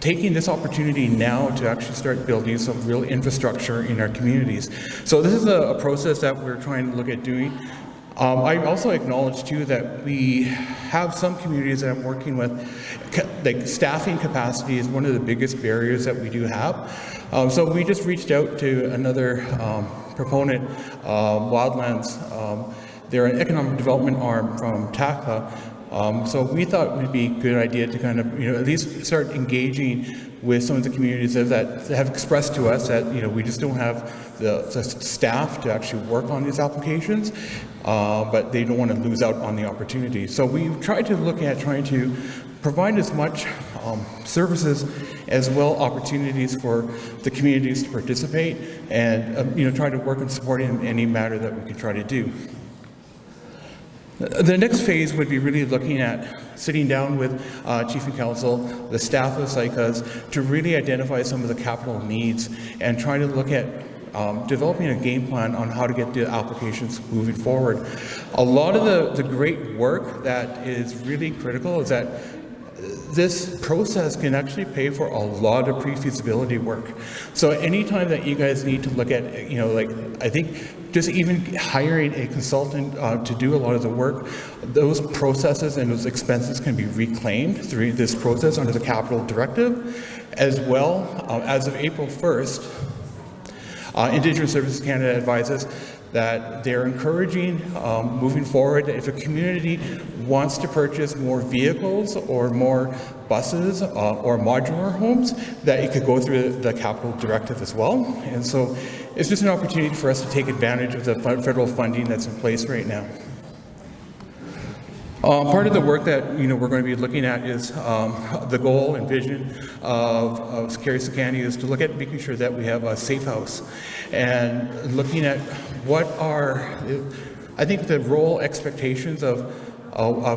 taking this opportunity now to actually start building some real infrastructure in our communities. So this is a process that we're trying to look at doing. I also acknowledge too that we have some communities that I'm working with, like staffing capacity is one of the biggest barriers that we do have. So we just reached out to another proponent, Wildlands. They're an economic development arm from TACA. So we thought it would be a good idea to kind of, at least start engaging with some of the communities that have expressed to us that, we just don't have the staff to actually work on these applications, but they don't want to lose out on the opportunity. So we've tried to look at trying to provide as much services as well opportunities for the communities to participate and, try to work and support in any matter that we can try to do. The next phase would be really looking at sitting down with Chief and Council, the staff of Saik'uz, to really identify some of the capital needs and trying to look at developing a game plan on how to get the applications moving forward. A lot of the great work that is really critical is that this process can actually pay for a lot of pre-feasibility work. So anytime that you guys need to look at, I think just even hiring a consultant to do a lot of the work, those processes and those expenses can be reclaimed through this process under the capital directive. As well, as of April 1st, Indigenous Services Canada advises that they're encouraging moving forward that if a community wants to purchase more vehicles or more buses or modular homes, that it could go through the capital directive as well. And so it's just an opportunity for us to take advantage of the federal funding that's in place right now. Part of the work that we're going to be looking at is the goal and vision of Karisakani is to look at making sure that we have a safe house and looking at what are, I think, the role expectations of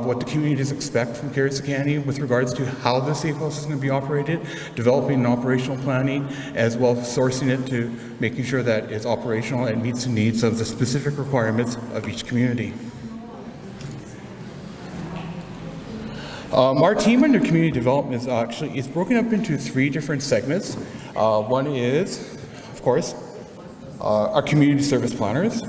what the communities expect from Karisakani with regards to how the safe house is going to be operated, developing an operational planning, as well as sourcing it to making sure that it's operational and meets the needs of the specific requirements of each community. Our team under community development is broken up into 3 different segments. One is, of course, our community service planners,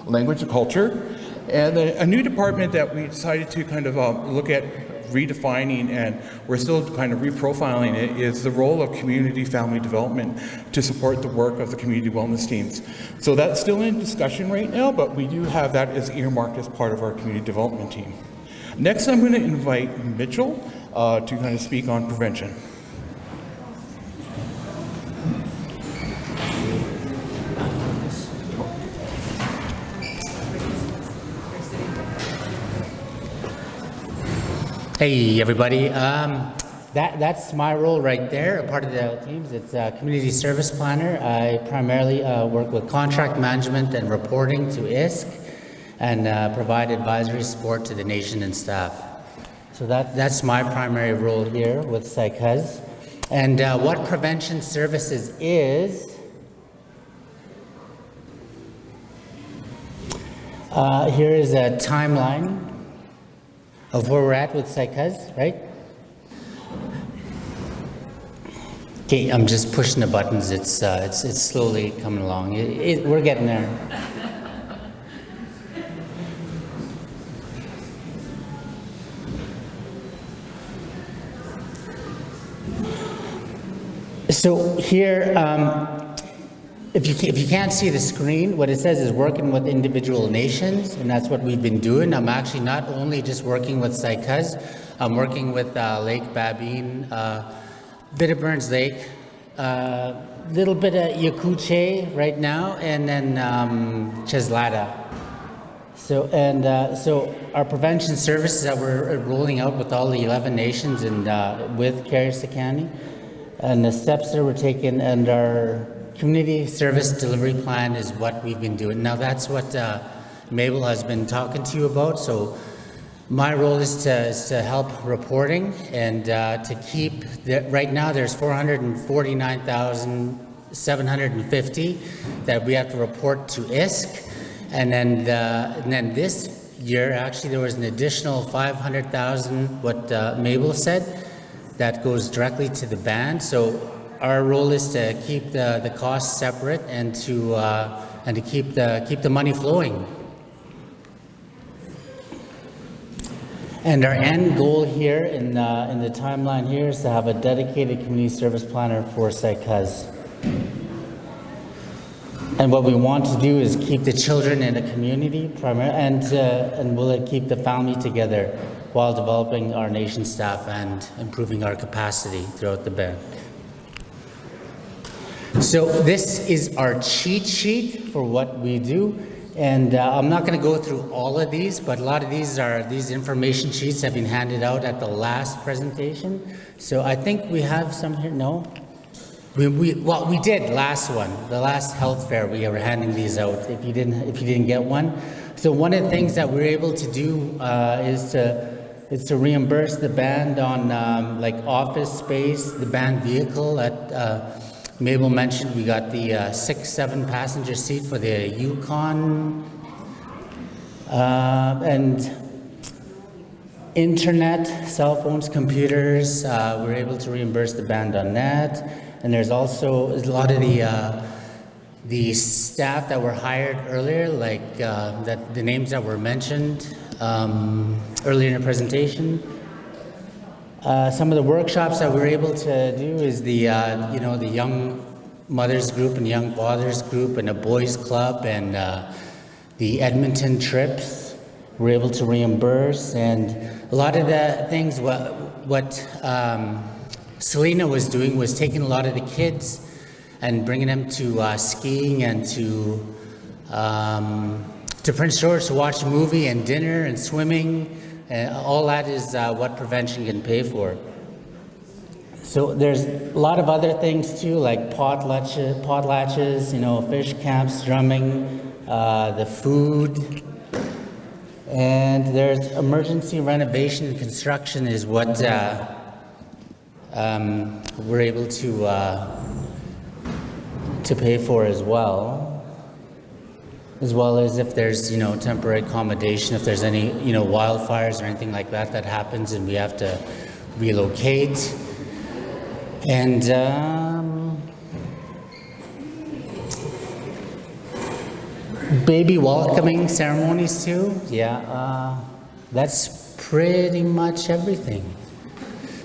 language and culture, and a new department that we decided to kind of look at redefining, and we're still kind of reprofiling it, is the role of community family development to support the work of the community wellness teams. So that's still in discussion right now, but we do have that as earmarked as part of our community development team. Next, I'm going to invite Mitchell to kind of speak on prevention. Hey everybody, that's my role right there, a part of the teams. It's a community service planner. I primarily work with contract management and reporting to ISK and provide advisory support to the nation and staff. So that's my primary role here with Saik'uz. And what prevention services is, here is a timeline of where we're at with Saik'uz, right? Okay, I'm just pushing the buttons. It's slowly coming along. We're getting there. So here, if you can't see the screen, what it says is working with individual nations, and that's what we've been doing. I'm actually not only just working with Saik'uz, I'm working with Lake Babine, bit of Burns Lake, little bit of Yakuche right now, and then Cheslada. So our prevention services that we're rolling out with all the 11 nations and with Karasakani, and the steps that we're taking, and our community service delivery plan is what we've been doing. Now that's what Mabel has been talking to you about. So my role is to help reporting and to keep, right now there's 449,750 that we have to report to ISK. And then this year, actually, there was an additional 500,000, what Mabel said, that goes directly to the band. So our role is to keep the costs separate and to keep the money flowing. And our end goal here in the timeline here is to have a dedicated community service planner for Saik'uz. And what we want to do is keep the children in the community and will keep the family together while developing our nation staff and improving our capacity throughout the band. So this is our cheat sheet for what we do. And I'm not going to go through all of these, but a lot of these information sheets have been handed out at the last presentation. So I think we have some here. No? We did last one, the last health fair. We were handing these out. If you didn't get one, so one of the things that we're able to do is to reimburse the band on like office space, the band vehicle. At Mabel mentioned we got the 6-7 passenger seat for the Yukon, and internet, cell phones, computers. We're able to reimburse the band on that. And there's also a lot of the staff that were hired earlier, like that the names that were mentioned earlier in the presentation. Some of the workshops that we're able to do is the young mothers group and young fathers group and a boys club and the Edmonton trips. We're able to reimburse, and a lot of the things what Selena was doing was taking a lot of the kids and bringing them to skiing and to Prince George to watch a movie and dinner and swimming. And all that is what prevention can pay for. So there's a lot of other things too, like potlatches, fish camps, drumming, the food. And there's emergency renovation and construction is what we're able to pay for as well as if there's temporary accommodation, if there's any wildfires or anything like that happens and we have to relocate. And baby welcoming ceremonies too. That's pretty much everything.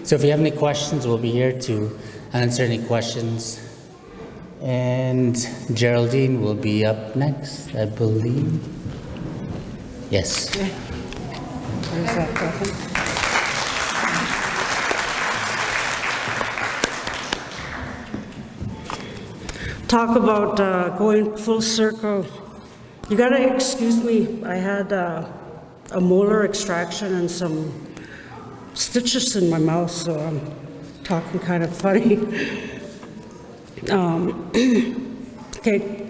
So if you have any questions, we'll be here to answer any questions. And Geraldine will be up next, I believe. Yes. Where's that button? Talk about going full circle. You gotta excuse me, I had a molar extraction and some stitches in my mouth, so I'm talking kind of funny. Okay,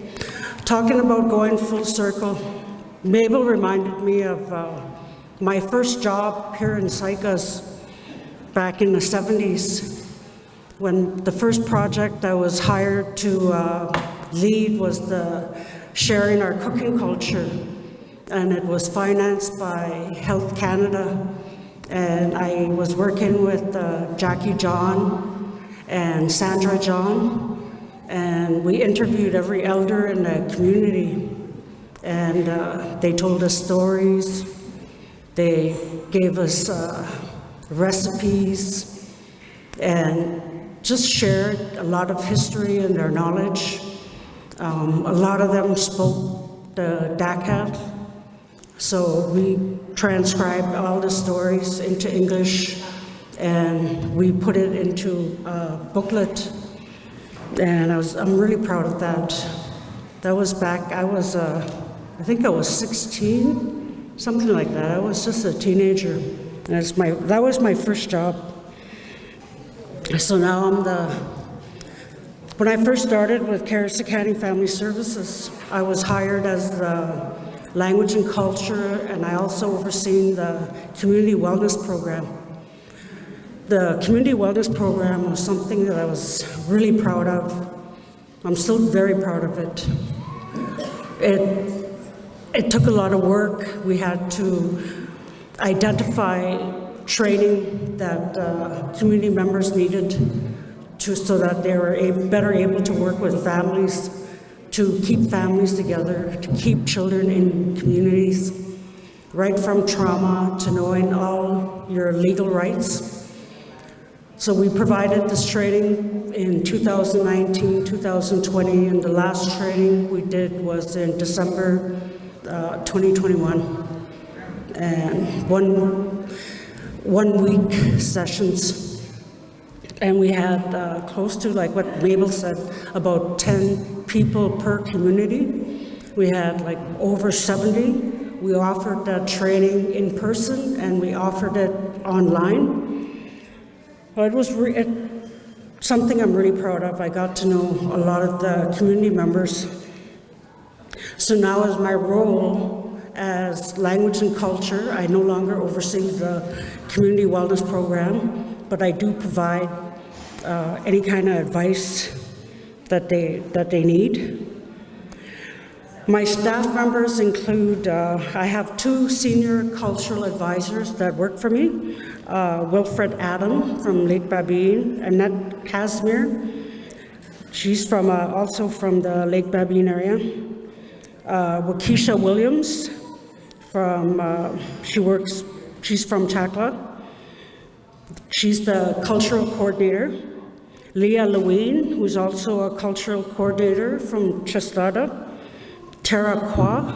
talking about going full circle, Mabel reminded me of my first job here in Saik'uz back in the 70s, when the first project I was hired to lead was the sharing our cooking culture, and it was financed by Health Canada, and I was working with Jackie John and Sandra John, and we interviewed every elder in the community, and they told us stories, they gave us recipes, and just shared a lot of history and their knowledge. A lot of them spoke the Dakat, so we transcribed all the stories into English and we put it into a booklet, and I'm really proud of that. That was back, I think I was 16, something like that. I was just a teenager, and that was my first job. So now when I first started with Carissa County Family Services, I was hired as the language and culture, and I also overseen the community wellness program. The community wellness program was something that I was really proud of. I'm still very proud of it. It took a lot of work. We had to identify training that community members needed so that they were better able to work with families, to keep families together, to keep children in communities, right from trauma to knowing all your legal rights. So we provided this training in 2019, 2020, and the last training we did was in December 2021. And one week sessions. And we had close to, like what Mabel said, about 10 people per community. We had like over 70. We offered that training in person and we offered it online. It was something I'm really proud of. I got to know a lot of the community members. So now as my role as language and culture, I no longer oversee the community wellness program, but I do provide any kind of advice that they need. My staff members include, I have 2 senior cultural advisors that work for me. Wilfred Adam from Lake Babine, Annette Casimir. She's also from the Lake Babine area. Waukesha Williams she's from Chakla. She's the cultural coordinator. Leah Lewin, who's also a cultural coordinator from Cheslada. Tara Kwa,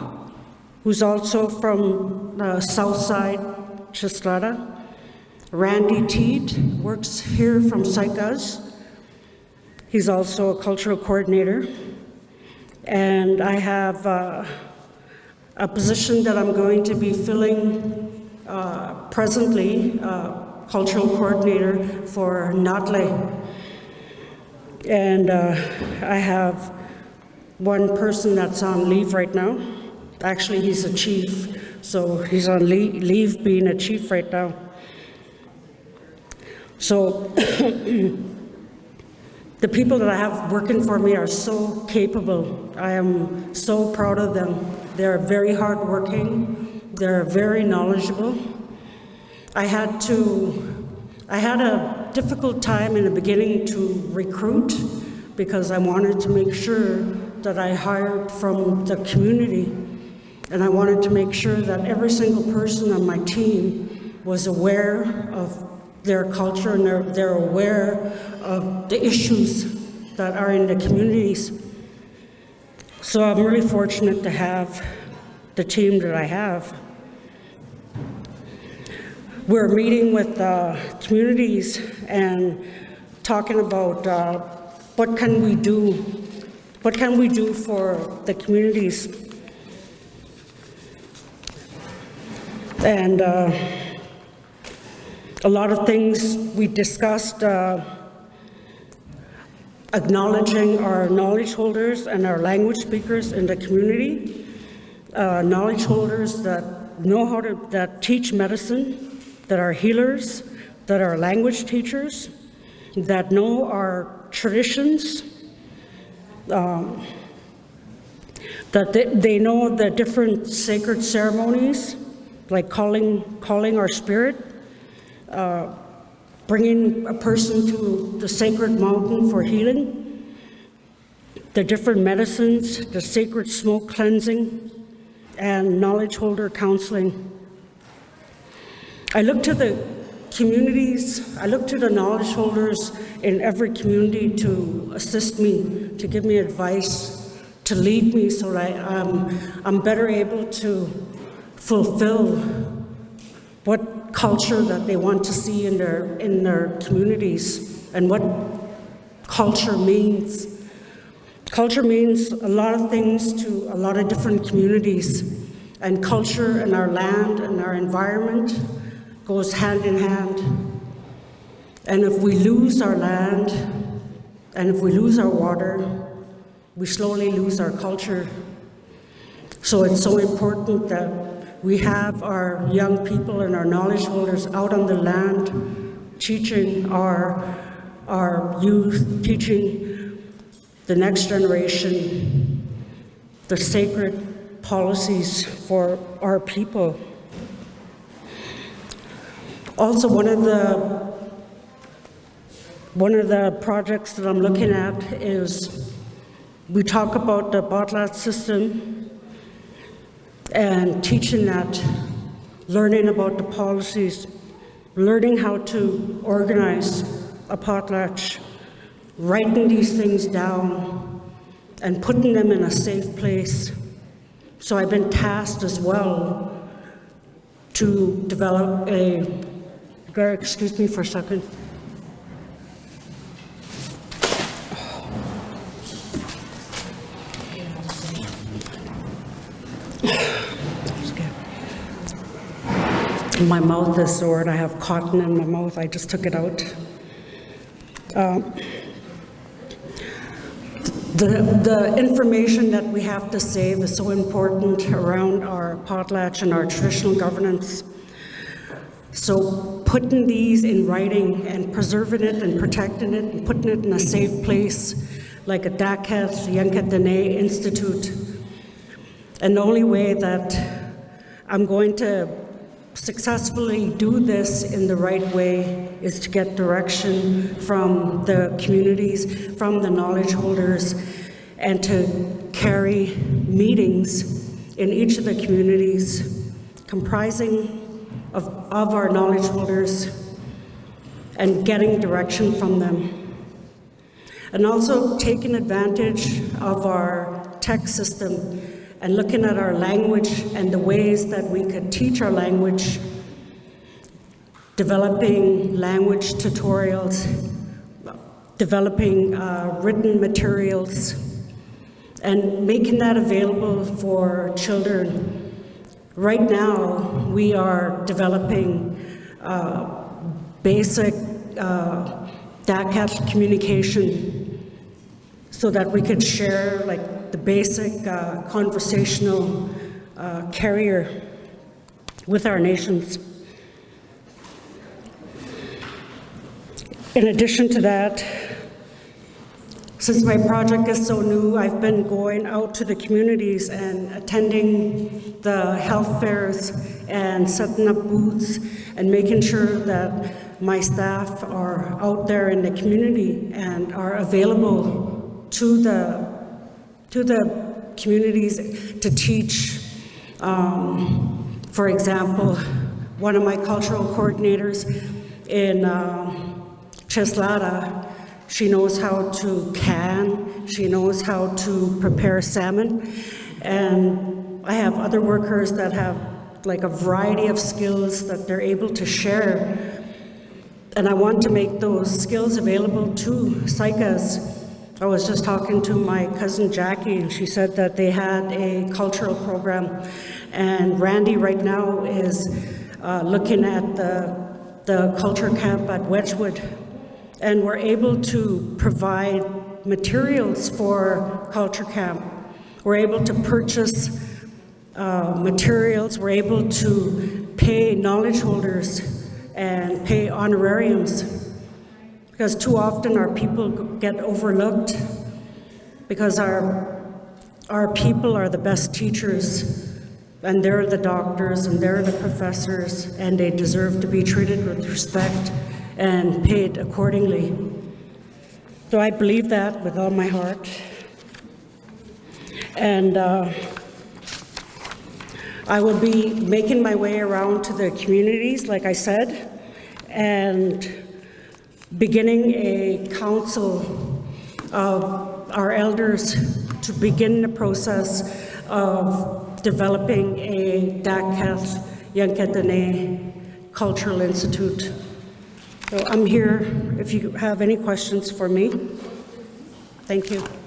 who's also from Southside Cheslada. Randy Teed works here from Saik'uz. He's also a cultural coordinator. And I have a position that I'm going to be filling presently, cultural coordinator for Natle. And I have one person that's on leave right now. Actually, he's a chief, so he's on leave being a chief right now. So the people that I have working for me are so capable. I am so proud of them. They're very hardworking. They're very knowledgeable. I had a difficult time in the beginning to recruit because I wanted to make sure that I hired from the community, and I wanted to make sure that every single person on my team was aware of their culture and they're aware of the issues that are in the communities. So I'm really fortunate to have the team that I have. We're meeting with communities and talking about what can we do for the communities. And a lot of things we discussed, acknowledging our knowledge holders and our language speakers in the community, knowledge holders that know that teach medicine, that are healers, that are language teachers, that know our traditions, that they know the different sacred ceremonies, like calling our spirit, bringing a person to the sacred mountain for healing, the different medicines, the sacred smoke cleansing, and knowledge holder counseling. I look to communities, I look to the knowledge holders in every community to assist me, to give me advice, to lead me so that I'm better able to fulfill what culture that they want to see in their communities and what culture means. Culture means a lot of things to a lot of different communities, and culture and our land and our environment goes hand in hand. And if we lose our land and if we lose our water, we slowly lose our culture. So it's so important that we have our young people and our knowledge holders out on the land teaching our youth, teaching the next generation the sacred policies for our people. Also, one of the projects that I'm looking at is we talk about the botlat system and teaching that, learning about the policies, learning how to organize a potlatch, writing these things down and putting them in a safe place. So I've been tasked as well to develop excuse me for a second. My mouth is sore and I have cotton in my mouth. I just took it out. The information that we have to save is so important around our potlatch and our traditional governance. So putting these in writing and preserving it and protecting it and putting it in a safe place, like a Dakat Yankat Dene Institute. And the only way that I'm going to successfully do this in the right way is to get direction from the communities, from the knowledge holders, and to carry meetings in each of the communities comprising of our knowledge holders and getting direction from them. And also taking advantage of our tech system and looking at our language and the ways that we could teach our language, developing language tutorials, developing written materials, and making that available for children. Right now, we are developing basic Dakat communication so that we could share like the basic conversational carrier with our nations. In addition to that, since my project is so new, I've been going out to the communities and attending the health fairs and setting up booths and making sure that my staff are out there in the community and are available to the communities to teach. For example, one of my cultural coordinators in Cheslada, she knows how to can, she knows how to prepare salmon, and I have other workers that have like a variety of skills that they're able to share, and I want to make those skills available to Saik'uz. I was just talking to my cousin Jackie, and she said that they had a cultural program, and Randy right now is looking at the culture camp at Wedgwood, and we're able to provide materials for culture camp. We're able to purchase materials, we're able to pay knowledge holders and pay honorariums, because too often our people get overlooked because our people are the best teachers, and they're the doctors and they're the professors, and they deserve to be treated with respect and paid accordingly. So I believe that with all my heart. And I will be making my way around to the communities, like I said, and beginning a council of our elders to begin the process of developing a Dakat Yanketane Cultural Institute. So I'm here if you have any questions for me. Thank you.